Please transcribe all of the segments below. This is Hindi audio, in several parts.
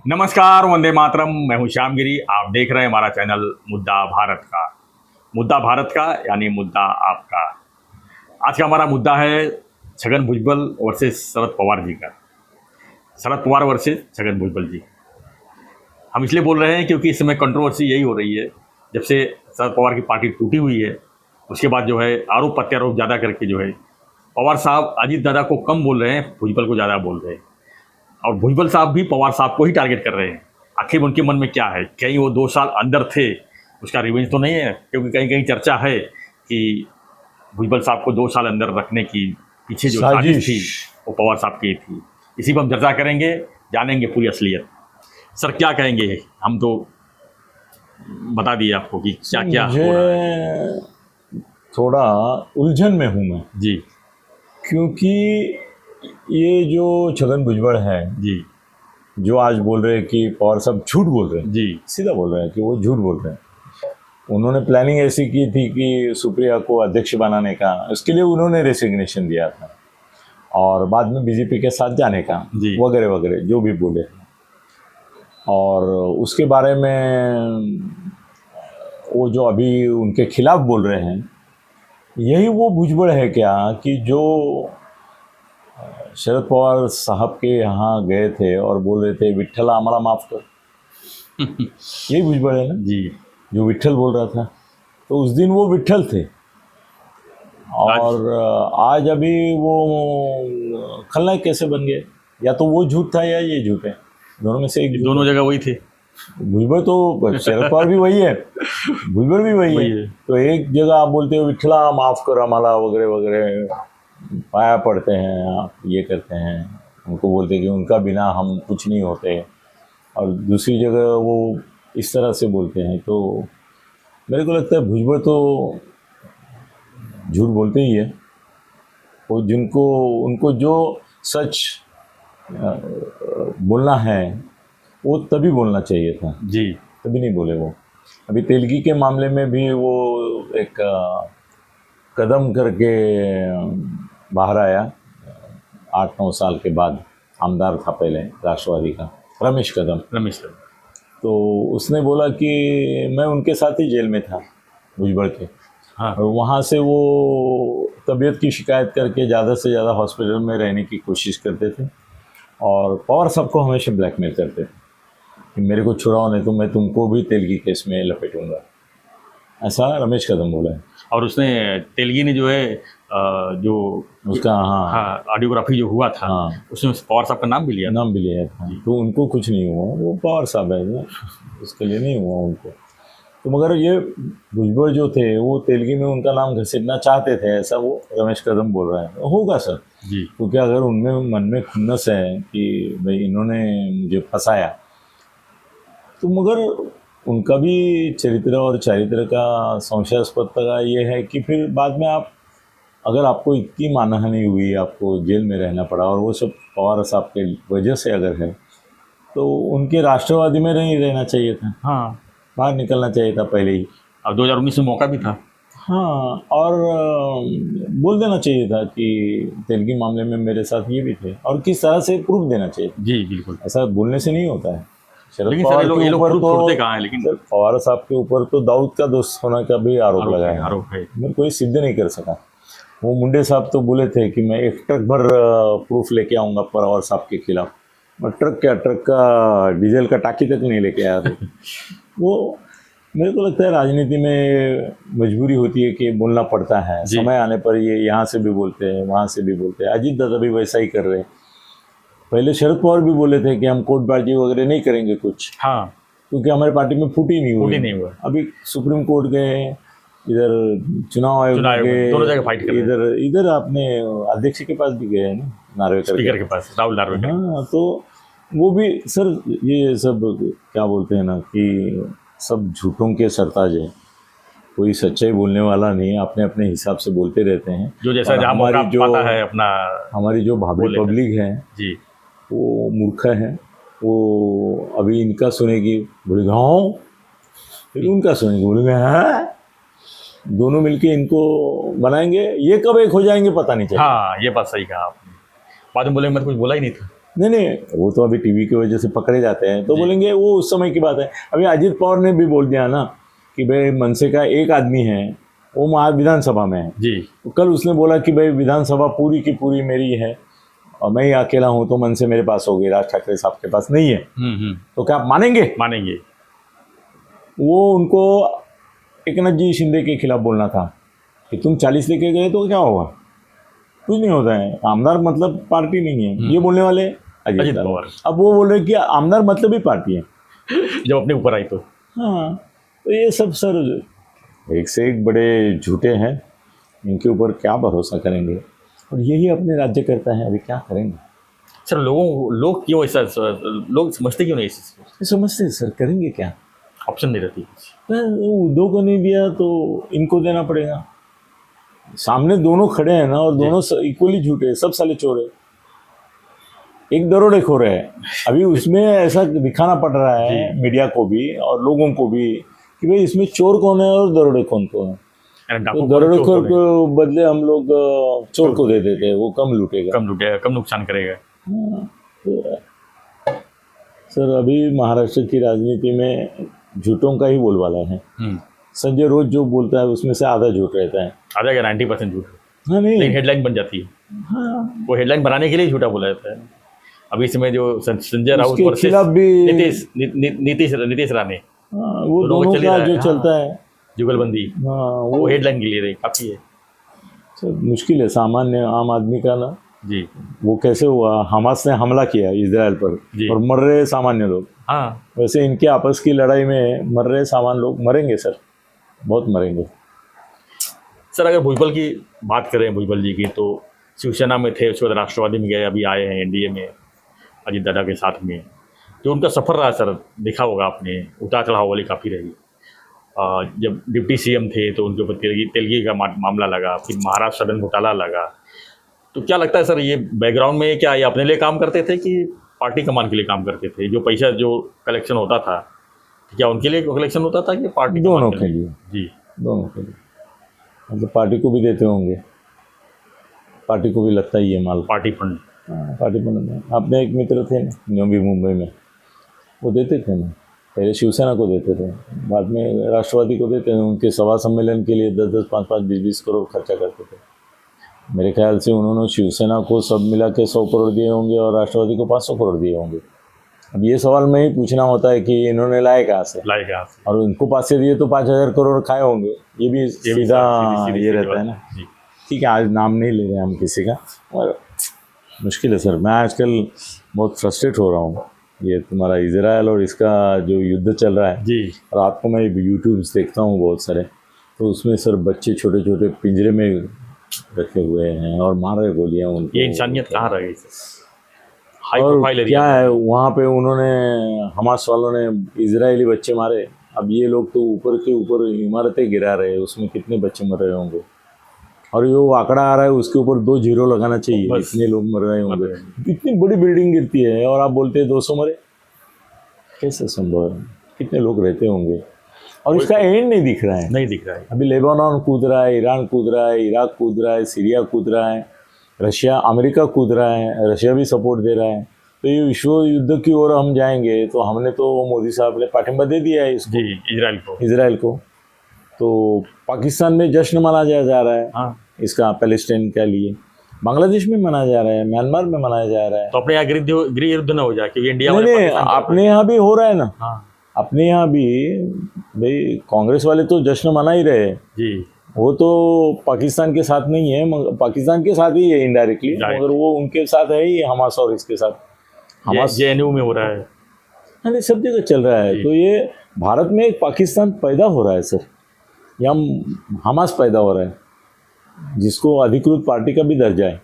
नमस्कार, वंदे मातरम। मैं हूं श्यामगिरी। आप देख रहे हैं हमारा चैनल मुद्दा भारत का। मुद्दा भारत का यानी मुद्दा आपका। आज का हमारा मुद्दा है छगन भुजबल वर्सेस शरद पवार जी का। शरद पवार वर्सेस छगन भुजबल जी। हम इसलिए बोल रहे हैं क्योंकि इस समय कंट्रोवर्सी यही हो रही है। जब से शरद पवार की पार्टी टूटी हुई है उसके बाद जो है आरोप प्रत्यारोप ज़्यादा करके जो है पवार साहब अजीत दादा को कम बोल रहे हैं, भुजबल को ज़्यादा बोल रहे हैं। और भुजबल साहब भी पवार साहब को ही टारगेट कर रहे हैं। आखिर उनके मन में क्या है? कहीं वो 2 साल अंदर थे, उसका रिवेंज तो नहीं है? क्योंकि कहीं कहीं चर्चा है कि भुजबल साहब को 2 साल अंदर रखने की पीछे जो साजिश थी वो पवार साहब की थी। इसी पर हम चर्चा करेंगे, जानेंगे पूरी असलियत। सर क्या कहेंगे? हम तो बता दिए आपको कि क्या क्या हो रहा है। थोड़ा उलझन में हूँ मैं जी, क्योंकि ये जो छगन भुजबल है जी, जो आज बोल रहे हैं कि पवार साहब झूठ बोल रहे हैं, जी, सीधा बोल रहे हैं कि वो झूठ बोल रहे हैं। उन्होंने प्लानिंग ऐसी की थी कि सुप्रिया को अध्यक्ष बनाने का, उसके लिए उन्होंने रेसिग्नेशन दिया था और बाद में बीजेपी के साथ जाने का वगैरह वगैरह जो भी बोले। और उसके बारे में वो जो अभी उनके खिलाफ बोल रहे हैं, यही वो भुजबल है क्या कि जो शरद पवार साहब के यहाँ गए थे और बोल रहे थे विट्ठल हमारा माफ़ कर। यही भुजबल है ना जी। जो विट्ठल बोल रहा था। तो उस दिन वो विट्ठल थे और आज अभी वो खलनायक कैसे बन गए? या तो वो झूठ था या ये झूठ है, दोनों में से एक। दोनों जगह वही थे। भुजबल तो शरद पवार भी वही है, भुजबल भी वही है। तो एक जगह आप बोलते हो विट्ठला माफ़ कर हमारा वगैरह वगैरह, पाया पड़ते हैं, आप ये करते हैं, उनको बोलते हैं कि उनका बिना हम कुछ नहीं होते, और दूसरी जगह वो इस तरह से बोलते हैं। तो मेरे को लगता है भुजबल तो झूठ बोलते ही है। वो जिनको उनको जो सच बोलना है वो तभी बोलना चाहिए था जी, तभी नहीं बोले वो। अभी तेलगी के मामले में भी वो एक कदम करके बाहर आया 8-9 साल के बाद। आमदार था पहले राष्ट्रवादी का, रमेश कदम। तो उसने बोला कि मैं उनके साथ ही जेल में था भुजबल के। हाँ। और वहाँ से वो तबीयत की शिकायत करके ज़्यादा से ज़्यादा हॉस्पिटल में रहने की कोशिश करते थे और पवार साहब को हमेशा ब्लैकमेल करते थे कि मेरे को छुड़ाओ नहीं तो मैं तुमको भी तेलगी केस में लपेटूंगा। ऐसा रमेश कदम बोला है। और उसने तेलगी ने जो है जो उसका हाँ ऑडियोग्राफी जो हुआ था, उसमें पवार साहब का नाम भी लिया था। तो उनको कुछ नहीं हुआ, वो पवार साहब है ना, उसके लिए नहीं हुआ उनको। तो मगर ये भुजबल जो थे वो तेलगी में उनका नाम घसीटना चाहते थे, ऐसा वो रमेश कदम बोल रहा है। होगा सर जी, क्योंकि अगर उनमें मन में खुन्नस है कि भाई इन्होंने मुझे फंसाया, तो मगर उनका भी चरित्र और चारित्र का संशयास्पदता ये है कि फिर बाद में आप अगर आपको इतनी मानहानि हुई, आपको जेल में रहना पड़ा और वो सब पवार साहब के वजह से अगर है, तो उनके राष्ट्रवादी में नहीं रहना चाहिए था। हाँ, बाहर निकलना चाहिए था पहले ही। अब 2019 में मौका भी था। हाँ, और बोल देना चाहिए था कि तेलगी मामले में मेरे साथ ये भी थे, और किस तरह से प्रूफ देना चाहिए। जी बिल्कुल, ऐसा बोलने से नहीं होता है। शरद पवार के ऊपर तो कहाँ है, लेकिन पवार साहब के ऊपर तो दाऊद का दोस्त होने का भी आरोप लगा है। मैं कोई सिद्ध नहीं कर सका। वो मुंडे साहब तो बोले थे कि मैं 1 ट्रक भर प्रूफ लेके आऊँगा पवार साहब के खिलाफ। मैं ट्रक का डीजल का टाकी तक नहीं लेके आया था। वो मेरे को लगता है राजनीति में मजबूरी होती है कि बोलना पड़ता है। समय आने पर ये यहाँ से भी बोलते हैं, वहाँ से भी बोलते हैं। अजीत दादा भी वैसा ही कर रहे हैं। पहले शरद पवार भी बोले थे कि हम कोर्टबाजी वगैरह नहीं करेंगे कुछ, हाँ, क्योंकि हमारी पार्टी में फूट ही नहीं हुआ। अभी सुप्रीम कोर्ट गए, इधर चुनाव आयोग गए, दोनों जगह फाइट कर रहे हैं। इधर आपने अध्यक्ष के पास भी गए हैं ना, नार्वेकर के पास, राहुल नार्वेकर। हाँ, तो वो भी सर ये सब क्या बोलते हैं ना कि सब झूठों के सरताज है। कोई सच्चाई बोलने वाला नहीं, अपने अपने हिसाब से बोलते रहते हैं। जो जैसा हमारी जो पाता है अपना, हमारी जो भाभी पब्लिक है जी, वो मूर्ख है। वो अभी इनका सुनेगी बोलेगा हाँ, फिर उनका सुनेगी बोलेगा हाँ, दोनों मिलके इनको बनाएंगे। ये कब एक हो जाएंगे पता नहीं चलेगा। हाँ, ये बात सही कहा आपने। बाद में बोलेंगे मैं तो कुछ बोला ही नहीं था। नहीं, वो तो अभी टीवी की वजह से पकड़े जाते हैं, तो बोलेंगे वो उस समय की बात है। अभी अजीत पवार ने भी बोल दिया ना कि भाई मनसे का एक आदमी है, वो विधानसभा में है जी। तो कल उसने बोला कि भाई विधानसभा पूरी की पूरी मेरी है और मैं ही अकेला हूँ, तो मनसे मेरे पास होगी, राज ठाकरे साहब के पास नहीं है। तो क्या आप मानेंगे? मानेंगे। वो उनको एकनाथ जी शिंदे के खिलाफ बोलना था कि तुम 40 लेके गए तो क्या होगा, कुछ नहीं होता है, आमदार मतलब पार्टी नहीं है, ये बोलने वाले अजीत पवार। अब वो बोल रहे कि आमदार मतलब ही पार्टी है जब अपने ऊपर आई तो। हाँ, तो ये सब सर एक से एक बड़े झूठे हैं, इनके ऊपर क्या भरोसा करेंगे, और यही अपने राज्य करता है, अभी क्या करेंगे सर? लोग क्यों ऐसा, लोग समझते क्यों नहीं इस समझते सर, करेंगे क्या, ऑप्शन नहीं रहती। उद्धव को नहीं दिया तो इनको देना पड़ेगा। सामने दोनों खड़े हैं ना, और दोनों इक्वली झूठे, सब साले चोर है, एक दरोडेखोर है। अभी उसमें ऐसा दिखाना पड़ रहा है मीडिया को भी और लोगों को भी कि भाई इसमें चोर कौन है और दरोडेखोर कौन है। तो दरोडेखोर को बदले हम लोग चोर को दे देते हैं, वो कम लूटेगा, कम नुकसान करेगा। तो सर अभी महाराष्ट्र की राजनीति में झूठों का ही बोलबाला है। संजय रोज जो बोलता है उसमें से आधा झूठ रहता है, आधा क्या 90% झूठ। हाँ नहीं, हेडलाइन बन जाती है। हाँ, वो हेडलाइन बनाने के लिए झूठा बोला जाता है। अभी इसमें जो संजय राउत के खिलाफ भी नीतीश राणे, वो दोनों का जो चलता है जुगलबंदी, वो हेडलाइन के लिए काफी है। सर मुश्किल है सामान्य आम आदमी का ना जी। वो कैसे हुआ, हमास ने हमला किया इजराइल पर और मर रहे सामान्य लोग। हाँ, वैसे इनके आपस की लड़ाई में मर रहे सामान्य लोग मरेंगे सर, बहुत मरेंगे। सर अगर भुजबल की बात करें, भुजबल जी की, तो शिवसेना में थे, उसके बाद राष्ट्रवादी में गए, अभी आए हैं एनडीए में अजीत दादा के साथ में। जो उनका सफ़र रहा सर, देखा होगा आपने, उतार चढ़ाव वाली काफ़ी रही। जब डिप्टी सीएम थे तो उनके ऊपर तेलगी का मामला लगा, फिर महाराष्ट्र सदन घोटाला लगा। तो क्या लगता है सर, ये बैकग्राउंड में क्या ये अपने लिए काम करते थे कि पार्टी कमान के लिए काम करते थे? जो पैसा जो कलेक्शन होता था, क्या उनके लिए कलेक्शन होता था कि पार्टी? दोनों के लिए। जी, दोनों के लिए। मतलब पार्टी को भी देते होंगे, पार्टी को भी लगता ही है माल, पार्टी फंड। Party fund. अपने एक मित्र थे नवी मुंबई में, वो देते थे ना, पहले शिवसेना को देते थे, बाद में राष्ट्रवादी को देते थे। उनके सभा सम्मेलन के लिए 10-10, 5-5, 20-20 करोड़ खर्चा करते थे। मेरे ख्याल से उन्होंने शिवसेना को सब मिला के 100 करोड़ दिए होंगे और राष्ट्रवादी को 500 करोड़ दिए होंगे। अब ये सवाल में ही पूछना होता है कि इन्होंने लाए कहाँ से, और उनको 5 से दिए तो 5,000 करोड़ खाए होंगे। ये भी सीधा ये रहता है ना। ठीक है, आज नाम नहीं ले रहे हम किसी का, और मुश्किल है सर। मैं आजकल बहुत फ्रस्ट्रेट हो रहा हूँ। ये तुम्हारा इजराइल और इसका जो युद्ध चल रहा है जी, रात को मैं यूट्यूब देखता हूँ बहुत सारे, तो उसमें सर बच्चे छोटे छोटे पिंजरे में रखे हुए हैं और मार रहे गोलियाँ उनको। ये इंसानियत कहाँ रह गई सर? और क्या है वहाँ पे, उन्होंने हमास वालों ने इजरायली बच्चे मारे। अब ये लोग तो ऊपर के ऊपर इमारतें गिरा रहे हैं, उसमें कितने बच्चे मर रहे होंगे। और जो आंकड़ा आ रहा है उसके ऊपर 2 जीरो लगाना चाहिए, इतने लोग मर रहे होंगे। इतनी बड़ी बिल्डिंग गिरती है और आप बोलते हैं 200 मरे, कैसे संभव है? कितने लोग रहते होंगे? और इसका एंड नहीं दिख रहा है। अभी लेबानन कूद रहा है, ईरान कूद रहा है, इराक कूद रहा है, सीरिया कूद रहा है, रशिया, अमेरिका कूद रहा है, रशिया भी सपोर्ट दे रहा है। तो ये विश्व युद्ध की ओर हम जाएंगे, तो हमने तो मोदी साहब ने पाठिंबा दे दिया है इसको, इजराइल को। तो पाकिस्तान में जश्न मनाया जा रहा है। हाँ। इसका पैलेस्टाइन के लिए, बांग्लादेश में मनाया जा रहा है, म्यांमार में मनाया जा रहा है। तो अपने यहाँ गृह युद्ध ना हो जाए, क्योंकि इंडिया में अपने यहाँ भी हो रहा है ना। हाँ। अपने यहाँ भी भाई कांग्रेस वाले तो जश्न मना ही रहे जी, वो तो पाकिस्तान के साथ नहीं है, पाकिस्तान के साथ ही है इनडायरेक्टली, मगर वो उनके साथ है ही, हमास और इसके साथ। हमास जेएनयू में हो रहा है, अरे सब जगह चल रहा है। तो ये भारत में एक पाकिस्तान पैदा हो रहा है सर, या हमास पैदा हो रहा है, जिसको अधिकृत पार्टी का भी दर्जा है।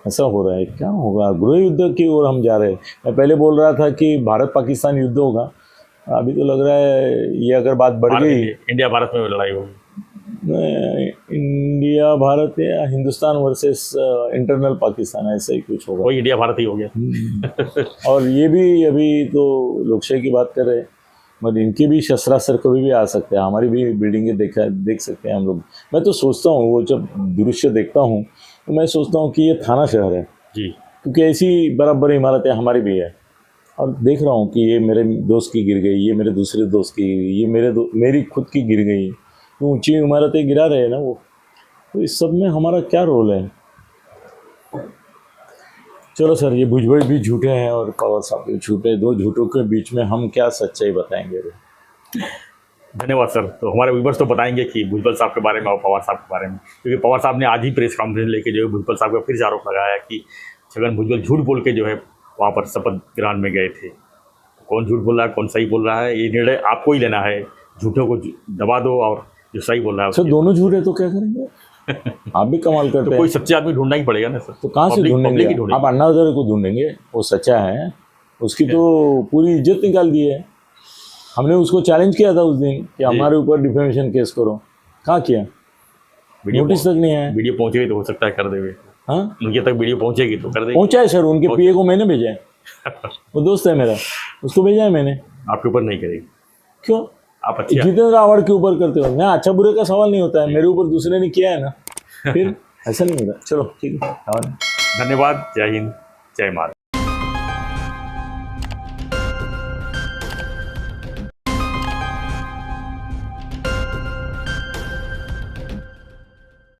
ऐसा हो रहा है, क्या होगा? गृह युद्ध की ओर हम जा रहे हैं। मैं पहले बोल रहा था कि भारत पाकिस्तान युद्ध होगा, अभी तो लग रहा है ये अगर बात बढ़ गई, इंडिया भारत में लड़ाई होगी। इंडिया भारत या हिंदुस्तान वर्सेस इंटरनल पाकिस्तान, ऐसा ही कुछ होगा। वही इंडिया भारत ही हो गया। और ये भी अभी तो लोकशाही की बात कर रहे हैं, मगर इनके भी शस्त्रास्त्र कभी भी आ सकते हैं, हमारी भी बिल्डिंगें देख सकते हैं हम लोग। मैं तो सोचता हूँ, वो जब दृश्य देखता हूँ तो मैं सोचता हूँ कि ये थाना शहर है जी, क्योंकि ऐसी बराबर इमारतें हमारी भी है। और देख रहा हूँ कि ये मेरे दोस्त की गिर गई, ये मेरे दूसरे दोस्त की, ये मेरी खुद की गिर गई। तो ऊंची इमारतें गिरा रहे हैं ना वो, तो इस सब में हमारा क्या रोल है? चलो सर, ये भुजबल भी झूठे हैं और पवार साहब भी झूठे, दो झूठों के बीच में हम क्या सच्चाई बताएंगे? धन्यवाद सर। तो हमारे व्यूवर्स तो बताएंगे कि भुजबल साहब के बारे में और पवार साहब के बारे में, क्योंकि पवार साहब ने आज ही प्रेस कॉन्फ्रेंस लेके जो है भुजबल साहब का फिर से आरोप लगाया कि छगन भुजबल झूठ बोल के जो है वहाँ पर शपथ ग्रहण में गए थे। कौन झूठ बोल रहा है, कौन सही बोल रहा है, ये निर्णय आपको ही लेना है। झूठों को दबा दो और जो सही बोल रहा है सर दोनों झूठ है तो क्या करेंगे? आप भी कमाल करते तो हैं। कोई सच्चे आदमी ढूंढना ही पड़ेगा ना सर। तो कहाँ से ढूंढेंगे? आप अन्ना हजारे को ढूंढेंगे, वो सच्चा है, उसकी तो पूरी इज्जत निकाल दी है। हमने उसको चैलेंज किया था उस दिन कि हमारे ऊपर डिफेमेशन केस करो, कहाँ किया? नोटिस तक नहीं है। वीडियो पहुंचेगी तो हो सकता है कर देंगे। हाँ, उनके तक वीडियो पहुंचेगी तो कर देंगे। पहुंचा है सर, उनके पीए को मैंने भेजा है। वो दोस्त है मेरा, उसको भेजा है मैंने। आपके ऊपर नहीं करेगी? क्यों? आप अच्छे जितेंद्र आवाड़ के ऊपर करते हो ना, अच्छा बुरे का सवाल नहीं होता है, मेरे ऊपर दूसरे ने किया है ना, फिर ऐसा नहीं होता। चलो ठीक है, धन्यवाद। जय हिंद, जय भारत।